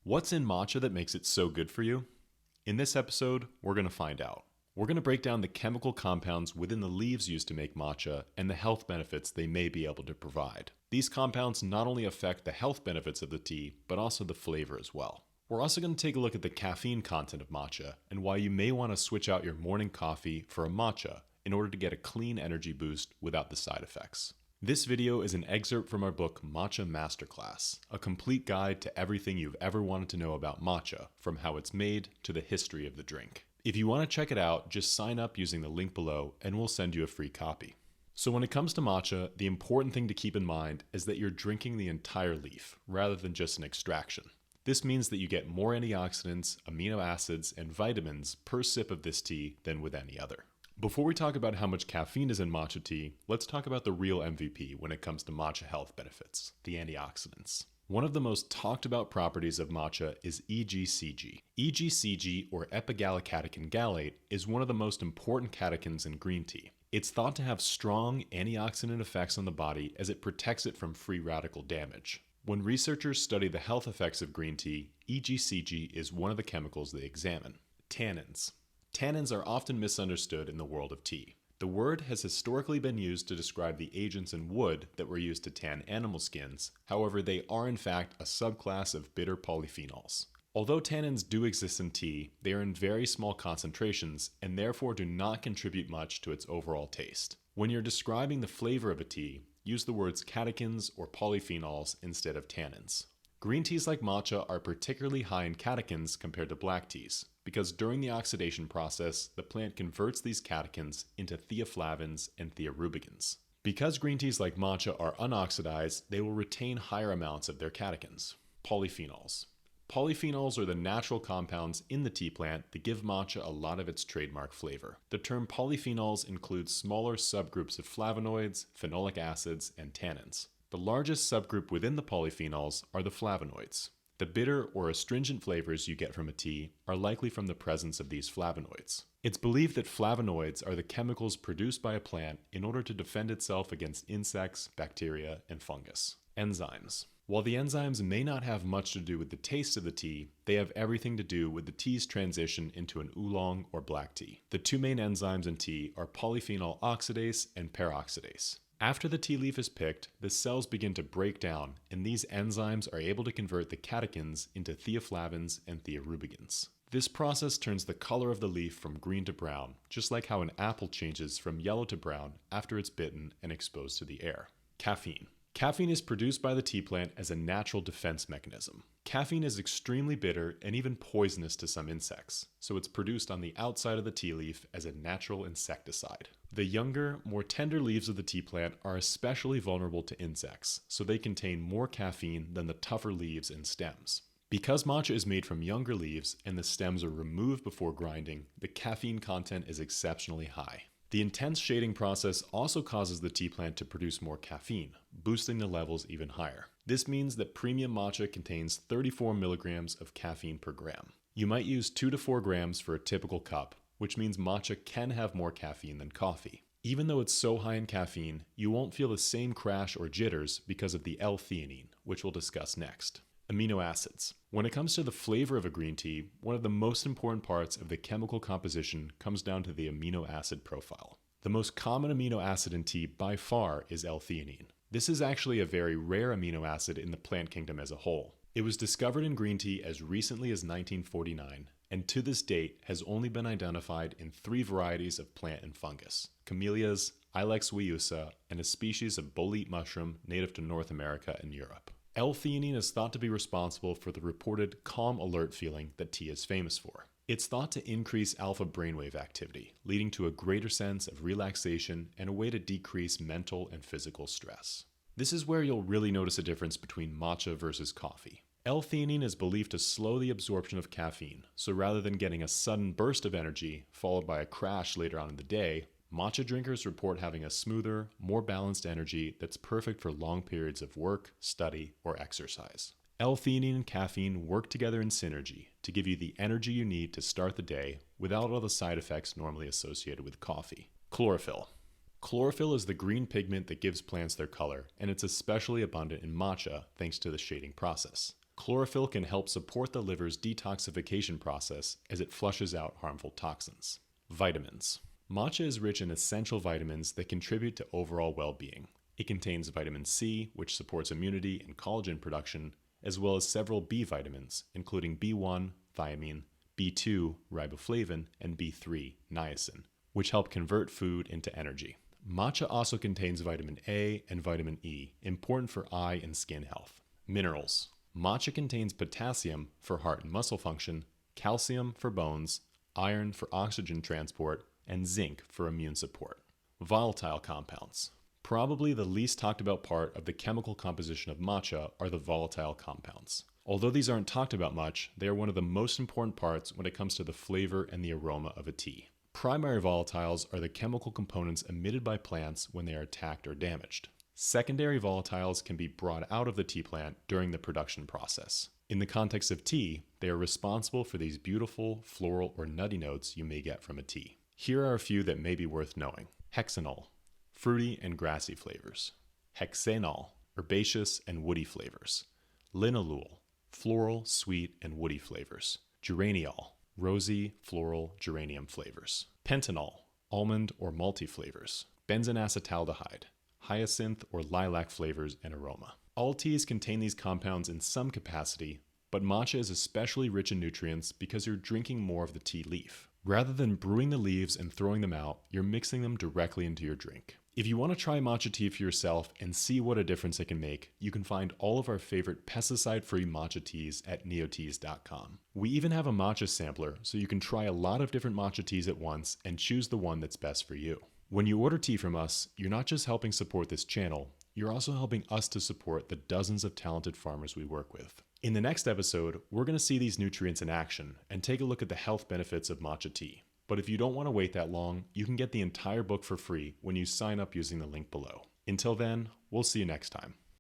What's in matcha that makes it so good for you? In this episode, we're going to find out. We're going to break down the chemical compounds within the leaves used to make matcha and the health benefits they may be able to provide. These compounds not only affect the health benefits of the tea, but also the flavor as well. We're also going to take a look at the caffeine content of matcha and why you may want to switch out your morning coffee for a matcha in order to get a clean energy boost without the side effects. This video is an excerpt from our book Matcha Masterclass, a complete guide to everything you've ever wanted to know about matcha, from how it's made to the history of the drink. If you want to check it out, just sign up using the link below and we'll send you a free copy. So when it comes to matcha, the important thing to keep in mind is that you're drinking the entire leaf, rather than just an extraction. This means that you get more antioxidants, amino acids, and vitamins per sip of this tea than with any other. Before we talk about how much caffeine is in matcha tea, let's talk about the real MVP when it comes to matcha health benefits, the antioxidants. One of the most talked about properties of matcha is EGCG. EGCG, or epigallocatechin gallate, is one of the most important catechins in green tea. It's thought to have strong antioxidant effects on the body as it protects it from free radical damage. When researchers study the health effects of green tea, EGCG is one of the chemicals they examine. Tannins. Tannins are often misunderstood in the world of tea. The word has historically been used to describe the agents in wood that were used to tan animal skins. However, they are in fact a subclass of bitter polyphenols. Although tannins do exist in tea, they are in very small concentrations and therefore do not contribute much to its overall taste. When you're describing the flavor of a tea, use the words catechins or polyphenols instead of tannins. Green teas like matcha are particularly high in catechins compared to black teas, because during the oxidation process, the plant converts these catechins into theaflavins and thearubicins. Because green teas like matcha are unoxidized, they will retain higher amounts of their catechins. Polyphenols. Polyphenols are the natural compounds in the tea plant that give matcha a lot of its trademark flavor. The term polyphenols includes smaller subgroups of flavonoids, phenolic acids, and tannins. The largest subgroup within the polyphenols are the flavonoids. The bitter or astringent flavors you get from a tea are likely from the presence of these flavonoids. It's believed that flavonoids are the chemicals produced by a plant in order to defend itself against insects, bacteria, and fungus. Enzymes. While the enzymes may not have much to do with the taste of the tea, they have everything to do with the tea's transition into an oolong or black tea. The two main enzymes in tea are polyphenol oxidase and peroxidase. After the tea leaf is picked, the cells begin to break down, and these enzymes are able to convert the catechins into theaflavins and thearubicins. This process turns the color of the leaf from green to brown, just like how an apple changes from yellow to brown after it's bitten and exposed to the air. Caffeine. Caffeine is produced by the tea plant as a natural defense mechanism. Caffeine is extremely bitter and even poisonous to some insects, so it's produced on the outside of the tea leaf as a natural insecticide. The younger, more tender leaves of the tea plant are especially vulnerable to insects, so they contain more caffeine than the tougher leaves and stems. Because matcha is made from younger leaves and the stems are removed before grinding, the caffeine content is exceptionally high. The intense shading process also causes the tea plant to produce more caffeine, boosting the levels even higher. This means that premium matcha contains 34 milligrams of caffeine per gram. You might use 2 to 4 grams for a typical cup, which means matcha can have more caffeine than coffee. Even though it's so high in caffeine, you won't feel the same crash or jitters because of the L-theanine, which we'll discuss next. Amino acids. When it comes to the flavor of a green tea, one of the most important parts of the chemical composition comes down to the amino acid profile. The most common amino acid in tea by far is L-theanine. This is actually a very rare amino acid in the plant kingdom as a whole. It was discovered in green tea as recently as 1949, and to this date has only been identified in 3 varieties of plant and fungus: camellias, Ilex guiusa, and a species of bolete mushroom native to North America and Europe. L-theanine is thought to be responsible for the reported calm alert feeling that tea is famous for. It's thought to increase alpha brainwave activity, leading to a greater sense of relaxation and a way to decrease mental and physical stress. This is where you'll really notice a difference between matcha versus coffee. L-theanine is believed to slow the absorption of caffeine, so rather than getting a sudden burst of energy followed by a crash later on in the day, matcha drinkers report having a smoother, more balanced energy that's perfect for long periods of work, study, or exercise. L-theanine and caffeine work together in synergy to give you the energy you need to start the day without all the side effects normally associated with coffee. Chlorophyll. Chlorophyll is the green pigment that gives plants their color, and it's especially abundant in matcha thanks to the shading process. Chlorophyll can help support the liver's detoxification process as it flushes out harmful toxins. Vitamins. Matcha is rich in essential vitamins that contribute to overall well-being. It contains vitamin C, which supports immunity and collagen production, as well as several B vitamins, including B1, thiamine, B2, riboflavin, and B3, niacin, which help convert food into energy. Matcha also contains vitamin A and vitamin E, important for eye and skin health. Minerals. Matcha contains potassium for heart and muscle function, calcium for bones, iron for oxygen transport, and zinc for immune support. Volatile compounds. Probably the least talked about part of the chemical composition of matcha are the volatile compounds. Although these aren't talked about much, they are one of the most important parts when it comes to the flavor and the aroma of a tea. Primary volatiles are the chemical components emitted by plants when they are attacked or damaged. Secondary volatiles can be brought out of the tea plant during the production process. In the context of tea, they are responsible for these beautiful floral or nutty notes you may get from a tea. Here are a few that may be worth knowing. Hexanol, fruity and grassy flavors. Hexanol, herbaceous and woody flavors. Linalool, floral, sweet, and woody flavors. Geraniol, rosy, floral, geranium flavors. Pentanol, almond or malty flavors. Benzenacetaldehyde, hyacinth or lilac flavors and aroma. All teas contain these compounds in some capacity, but matcha is especially rich in nutrients because you're drinking more of the tea leaf. Rather than brewing the leaves and throwing them out, you're mixing them directly into your drink. If you want to try matcha tea for yourself and see what a difference it can make, you can find all of our favorite pesticide-free matcha teas at neoteas.com. We even have a matcha sampler, so you can try a lot of different matcha teas at once and choose the one that's best for you. When you order tea from us, you're not just helping support this channel, you're also helping us to support the dozens of talented farmers we work with. In the next episode, we're going to see these nutrients in action and take a look at the health benefits of matcha tea. But if you don't want to wait that long, you can get the entire book for free when you sign up using the link below. Until then, we'll see you next time.